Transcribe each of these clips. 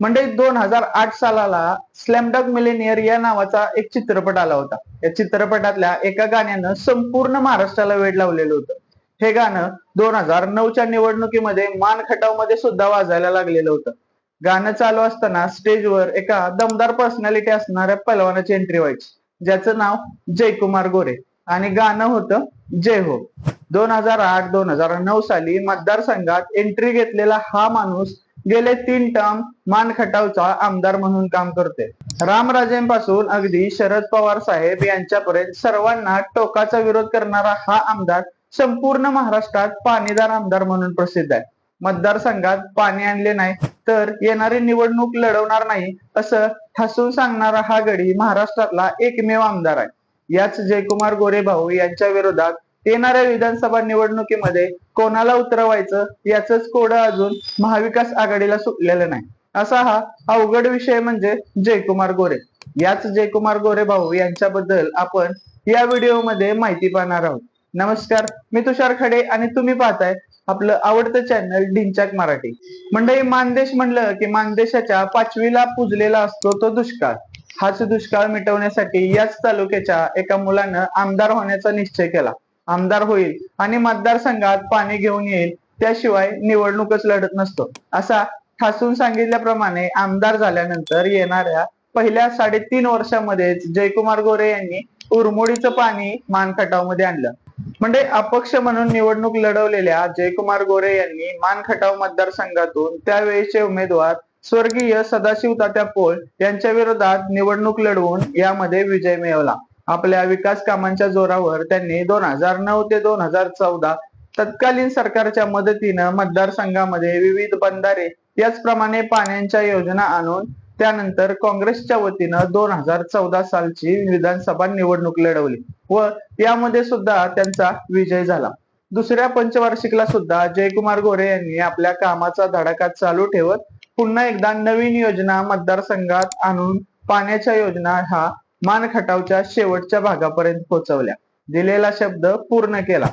म्हणजे 2008 सालाला स्लॅमडॉग मिलेनियर या नावाचा एक चित्रपट आला होता. या चित्रपटातल्या एका गाण्यानं संपूर्ण महाराष्ट्राला वेड लावलेलं होतं. हे गाणं 2009च्या निवडणुकीमध्ये मान खटाव मध्ये सुद्धा वाजायला लागलेलं होतं. गाणं चालू असताना स्टेजवर एका दमदार पर्सनॅलिटी असणाऱ्या पहलवानाची एंट्री व्हायची, ज्याचं नाव जयकुमार गोरे, आणि गाणं होतं जय हो. 2008-2009 साली मतदारसंघात एंट्री घेतलेला हा माणूस गेले 3 टर्म मान खटावचा आमदार म्हणून काम करते. रामराजेंपासून अगदी शरद पवार साहेब यांच्यापर्यंत सर्वांना टोकाचा विरोध करणारा हा आमदार संपूर्ण महाराष्ट्रात पाणीदार आमदार म्हणून प्रसिद्ध आहे. मतदारसंघात पाणी आणले नाही तर येणारी निवडणूक लढवणार नाही असं ठासून सांगणारा हा गडी महाराष्ट्रातला एकमेव आमदार आहे. याच जयकुमार गोरे भाऊ यांच्या विरोधात येणाऱ्या विधानसभा निवडणुकीमध्ये कोणाला उतरवायचं याच कोड अजून महाविकास आघाडीला सुटलेलं नाही. असा हा अवघड विषय म्हणजे जयकुमार गोरे. याच जयकुमार गोरे भाऊ यांच्याबद्दल आपण या व्हिडिओमध्ये माहिती पाहणार आहोत. नमस्कार, मी तुषार खडे आणि तुम्ही पाहताय आपलं आवडतं चॅनल ढिंच्याक मराठी. मंडळी, मानदेश म्हणलं की मानदेशाच्या 5वीला पुजलेला असतो तो दुष्काळ. हाच दुष्काळ मिटवण्यासाठी याच तालुक्याच्या एका मुलानं आमदार होण्याचा निश्चय केला. आमदार होईल आणि मतदारसंघात पाणी घेऊन येईल, त्याशिवाय निवडणूकच लढत नसतो असा ठासून सांगितल्याप्रमाणे आमदार झाल्यानंतर येणाऱ्या पहिल्या 3.5 वर्षामध्येच जयकुमार गोरे यांनी उरमोडीचं पाणी मान खटाव मध्ये आणलं. म्हणजे अपक्ष म्हणून निवडणूक लढवलेल्या जयकुमार गोरे यांनी मान खटाव मतदारसंघातून त्यावेळेचे उमेदवार स्वर्गीय सदाशिव तात्या पोळ यांच्या विरोधात निवडणूक लढवून यामध्ये विजय मिळवला. आपल्या विकास कामांच्या जोरावर त्यांनी 2009 ते 2014 तत्कालीन सरकारच्या मदतीनं मतदारसंघामध्ये विविध बंधारे याचप्रमाणे पाण्याच्या योजना आणून त्यानंतर काँग्रेसच्या वतीनं 2014 सालची विधानसभा निवडणूक लढवली व यामध्ये सुद्धा त्यांचा विजय झाला. दुसऱ्या पंचवार्षिकला सुद्धा जयकुमार गोरे यांनी आपल्या कामाचा धडाका चालू ठेवत पुन्हा एकदा नवीन योजना मतदारसंघात आणून पाण्याच्या योजना हा मान खटावच्या शेवटच्या भागापर्यंत पोहोचवल्या. दिलेला शब्द पूर्ण केला.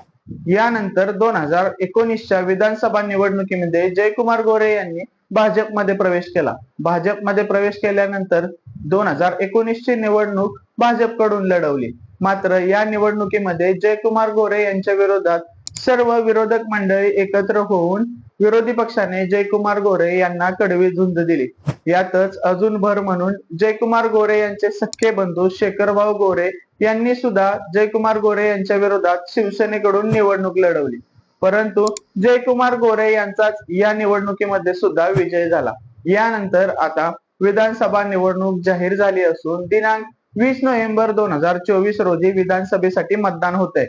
यानंतर 2019च्या विधानसभा निवडणुकीमध्ये जयकुमार गोरे यांनी भाजपमध्ये प्रवेश केला. भाजपमध्ये प्रवेश केल्यानंतर 2019ची निवडणूक भाजपकडून लढवली. मात्र या निवडणुकीमध्ये जयकुमार गोरे यांच्या विरोधात सर्व विरोधक मंडळी एकत्र होऊन विरोधी पक्षाने जयकुमार गोरे यांना कडवी झुंज दिली. यातच अजून भर म्हणून जयकुमार गोरे यांचे सख्खे बंधू शेखरभाऊ गोरे यांनी सुद्धा जयकुमार गोरे यांच्या विरोधात शिवसेनेकडून निवडणूक लढवली. परंतु जयकुमार गोरे यांचाच या निवडणुकीमध्ये सुद्धा विजय झाला. यानंतर आता विधानसभा निवडणूक जाहीर झाली असून दिनांक 20 नोव्हेंबर 2024 रोजी विधानसभेसाठी मतदान होतंय.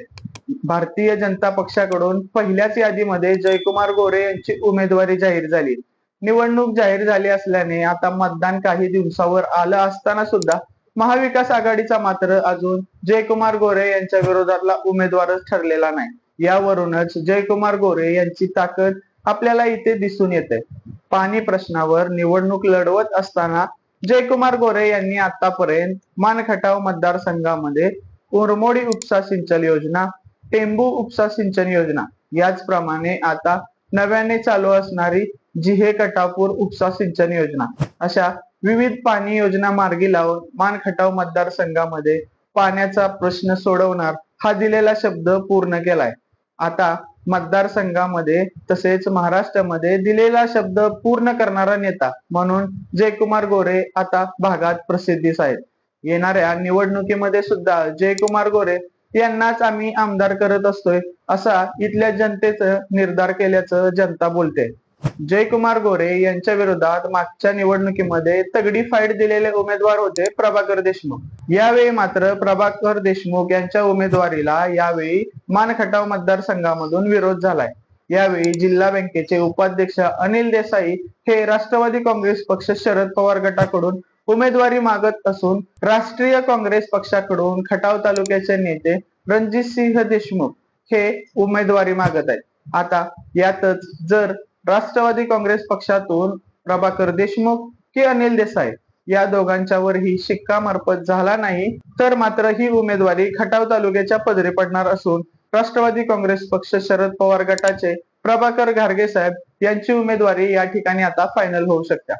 भारतीय जनता पक्षाकडून पहिल्याच यादीमध्ये जयकुमार गोरे यांची उमेदवारी जाहीर झाली. निवडणूक जाहीर झाली असल्याने आता मतदान काही दिवसावर आलं असताना सुद्धा महाविकास आघाडीचा मात्र अजून जयकुमार गोरे यांच्या विरोधातला उमेदवारच ठरलेला नाही. यावरूनच जयकुमार गोरे यांची ताकद आपल्याला इथे दिसून येते. पाणी प्रश्नावर निवडणूक लढवत असताना जयकुमार गोरे यांनी आतापर्यंत मान खटाव मतदारसंघामध्ये उरमोडी उपसा सिंचन योजना, टेंबू उपसा सिंचन योजना, याचप्रमाणे आता नव्याने चालू असणारी जिहे कटापूर उपसा सिंचन योजना अशा विविध पाणी योजना मार्गी लावून मान खटाव मतदारसंघामध्ये पाण्याचा प्रश्न सोडवणार हा दिलेला शब्द पूर्ण केलाय. आता मतदारसंघामध्ये तसेच महाराष्ट्रामध्ये दिलेला शब्द पूर्ण करणारा नेता म्हणून जयकुमार गोरे आता भागात प्रसिद्धीस आहेत. येणाऱ्या निवडणुकीमध्ये सुद्धा जयकुमार गोरे यांनाच आम्ही आमदार करत असतोय असा इथल्या जनतेचं निर्धार केल्याचं जनता बोलते. जयकुमार गोरे यांच्या विरोधात मागच्या निवडणुकीमध्ये तगडी फाईट दिलेले उमेदवार होते प्रभाकर देशमुख. यावेळी मात्र प्रभाकर देशमुख यांच्या उमेदवारीला यावेळी मान खटाव मतदारसंघामधून विरोध झालाय. यावेळी जिल्हा बँकेचे उपाध्यक्ष अनिल देसाई हे राष्ट्रवादी काँग्रेस पक्ष शरद पवार गटाकडून उमेदवारी मागत असून राष्ट्रीय काँग्रेस पक्षाकडून खटाव तालुक्याचे नेते रणजित सिंह देशमुख हे उमेदवारी मागत आहेत. आता यातच जर राष्ट्रवादी काँग्रेस पक्षातून प्रभाकर देशमुख की अनिल देसाई या दोघांच्यावरही शिक्कामोर्तब झाला नाही तर मात्र ही उमेदवारी खटाव तालुक्याच्या पदरी पडणार असून राष्ट्रवादी काँग्रेस पक्ष शरद पवार गटाचे प्रभाकर घारगे साहेब यांची उमेदवारी या ठिकाणी आता फायनल होऊ शकते.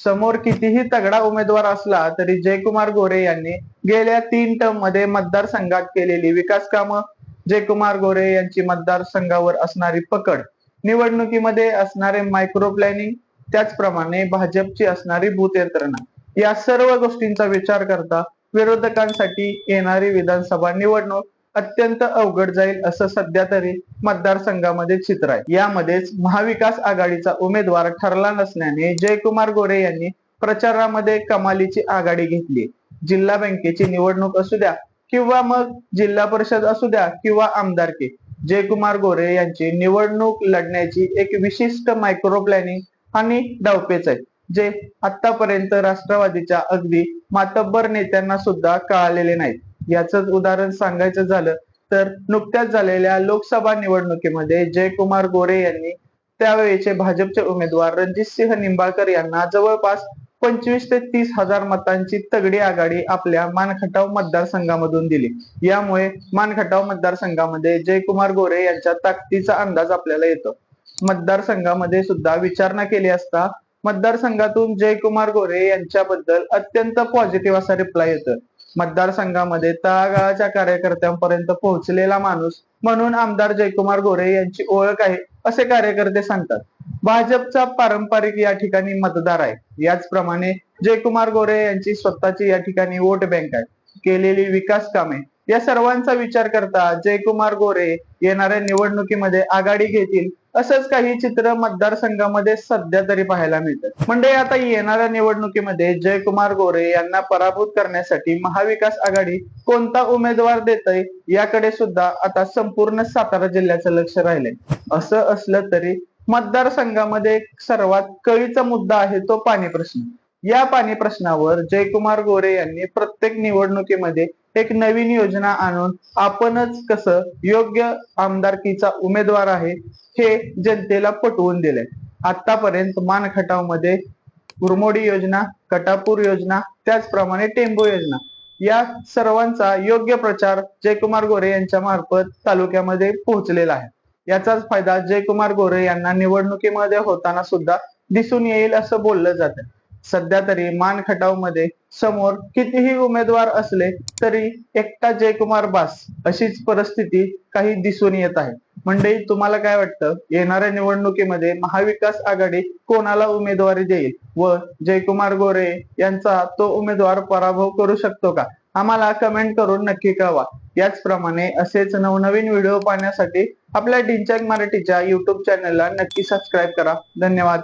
समोर कितीही तगडा उमेदवार असला तरी जयकुमार गोरे यांनी गेल्या 3 टर्म मध्ये मतदारसंघात केलेली विकास कामं, जयकुमार गोरे यांची मतदारसंघावर असणारी पकड, निवडणुकीमध्ये असणारे मायक्रो प्लॅनिंग, त्याचप्रमाणे भाजपची असणारी बूथ यंत्रणा, या सर्व गोष्टींचा विचार करता विरोधकांसाठी येणारी विधानसभा निवडणूक अत्यंत अवघड जाईल असं सध्या तरी मतदारसंघामध्ये चित्र आहे. यामध्येच महाविकास आघाडीचा उमेदवार ठरला नसल्याने जयकुमार गोरे यांनी प्रचारामध्ये कमालीची आघाडी घेतली. जिल्हा बँकेची निवडणूक असू द्या किंवा मग जिल्हा परिषद असू द्या किंवा आमदारकी, जयकुमार गोरे यांची निवडणूक लढण्याची एक विशिष्ट मायक्रो प्लॅनिंग आणि डावपेच आहे, जे आतापर्यंत राष्ट्रवादीच्या अगदी मातब्बर नेत्यांना सुद्धा कळालेले नाहीत. याच उदाहरण सांगायचं झालं तर नुकत्याच झालेल्या लोकसभा निवडणुकीमध्ये जयकुमार गोरे यांनी त्यावेळेचे भाजपचे उमेदवार रणजितसिंह निंबाळकर यांना जवळपास 25 ते 30 हजार मतांची तगडी आघाडी आपल्या मानखटाव मतदारसंघामधून दिली. यामुळे मानखटाव मतदारसंघामध्ये जयकुमार गोरे यांच्या ताकदीचा अंदाज आपल्याला येतो. मतदारसंघामध्ये सुद्धा विचारणा केली असता मतदारसंघातून जयकुमार गोरे यांच्याबद्दल अत्यंत पॉझिटिव्ह असा रिप्लाय येतो. मतदारसंघामध्ये तळागाळाच्या कार्यकर्त्यांपर्यंत पोहोचलेला माणूस म्हणून आमदार जयकुमार गोरे यांची ओळख आहे असे कार्यकर्ते सांगतात. भाजपचा पारंपरिक या ठिकाणी मतदार आहे. याचप्रमाणे जयकुमार गोरे यांची स्वतःची या ठिकाणी वोट बँक आहे. केलेली विकास कामे या सर्वांचा विचार करता जयकुमार गोरे येणाऱ्या निवडणुकीमध्ये आघाडी घेतील असंच काही चित्र मतदारसंघामध्ये सध्या तरी पाहायला मिळतं. म्हणजे आता येणाऱ्या निवडणुकीमध्ये जयकुमार गोरे यांना पराभूत करण्यासाठी महाविकास आघाडी कोणता उमेदवार देतय याकडे सुद्धा आता संपूर्ण सातारा जिल्ह्याचं लक्ष राहिलंय. असं असलं तरी मतदारसंघामध्ये सर्वात कळीचा मुद्दा आहे तो पाणी प्रश्न. या पाणी प्रश्नावर जयकुमार गोरे यांनी प्रत्येक निवडणुकीमध्ये एक नवीन योजना आणून आपणच कसं योग्य आमदारकीचा उमेदवार आहे हे जनतेला पटवून दिले. आतापर्यंत मानखटाव मध्ये गुरमोडी योजना, कटापूर योजना, त्याचप्रमाणे टेंबू योजना या सर्वांचा योग्य प्रचार जयकुमार गोरे यांच्या मार्फत तालुक्यामध्ये पोहोचलेला आहे. याचाच फायदा जयकुमार गोरे यांना निवडणुकीमध्ये होताना सुद्धा दिसून येईल असं बोललं जातं. सध्या तरी मानखटाव मध्ये समोर कितीही उमेदवार असले तरी एकटा जयकुमार बास अशीच परिस्थिती काही दिसून येत आहे. मंडळी, तुम्हाला काय वाटतं, येणाऱ्या निवडणुकीमध्ये महाविकास आघाडी कोणाला उमेदवारी देईल व जयकुमार गोरे यांचा तो उमेदवार पराभव करू शकतो का? आम्हाला कमेंट करून नक्की कळवा. याचप्रमाणे असेच नवनवीन व्हिडिओ पाहण्यासाठी आपल्या डिंचॅक मराठीच्या युट्यूब चॅनलला नक्की सबस्क्राईब करा. धन्यवाद.